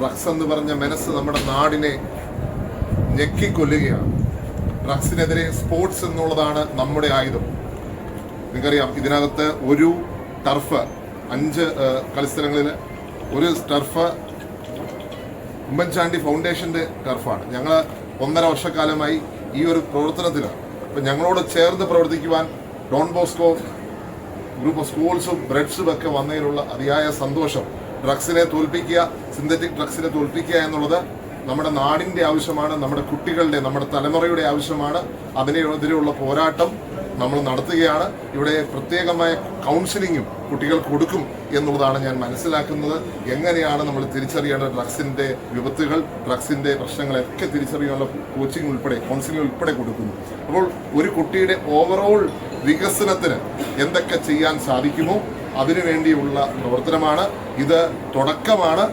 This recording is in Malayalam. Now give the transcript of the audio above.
ഡ്രഗ്സ് എന്ന് പറഞ്ഞ മനസ്സ് നമ്മുടെ നാടിനെ ഞെക്കിക്കൊല്ലുകയാണ്. ഡ്രഗ്സിനെതിരെ സ്പോർട്സ് എന്നുള്ളതാണ് നമ്മുടെ ആയുധം. നിങ്ങൾക്കറിയാം, ഇതിനകത്ത് ഒരു ടർഫ് 5 കളിസ്ഥലങ്ങളിൽ ഒരു ടർഫ് ഉമ്മൻചാണ്ടി ഫൗണ്ടേഷന്റെ ടർഫാണ്. ഞങ്ങൾ 1.5 വർഷക്കാലമായി ഈ ഒരു പ്രവർത്തനത്തിലാണ്. അപ്പം ഞങ്ങളോട് ചേർന്ന് പ്രവർത്തിക്കുവാൻ ഡോൺ ബോസ്കോ ഗ്രൂപ്പ് ഓഫ് സ്കൂൾസും ബ്രെഡ്സും ഒക്കെ വന്നതിലുള്ള അതിയായ സന്തോഷം. ഡ്രഗ്സിനെ തോൽപ്പിക്കുക, സിന്തറ്റിക് ഡ്രഗ്സിനെ തോൽപ്പിക്കുക എന്നുള്ളത് നമ്മുടെ നാടിൻ്റെ ആവശ്യമാണ്, നമ്മുടെ കുട്ടികളുടെ, നമ്മുടെ തലമുറയുടെ ആവശ്യമാണ്. അതിനെതിരെയുള്ള പോരാട്ടം നമ്മൾ നടത്തുകയാണ്. ഇവിടെ പ്രത്യേകമായ കൗൺസിലിങ്ങും കുട്ടികൾ കൊടുക്കും എന്നുള്ളതാണ് ഞാൻ മനസ്സിലാക്കുന്നത്. എങ്ങനെയാണ് നമ്മൾ തിരിച്ചറിയേണ്ട ഡ്രഗ്സിൻ്റെ വിപത്തുകൾ, ഡ്രഗ്സിൻ്റെ പ്രശ്നങ്ങളൊക്കെ തിരിച്ചറിയാനുള്ള കോച്ചിങ് ഉൾപ്പെടെ, കൗൺസിലിംഗ് ഉൾപ്പെടെ കൊടുക്കുന്നു. അപ്പോൾ ഒരു കുട്ടിയുടെ ഓവറോൾ വികസനത്തിന് എന്തൊക്കെ ചെയ്യാൻ സാധിക്കുമോ അതിനുവേണ്ടിയുള്ള പ്രവർത്തനമാണ് ഇത്. തുടക്കമാണ്.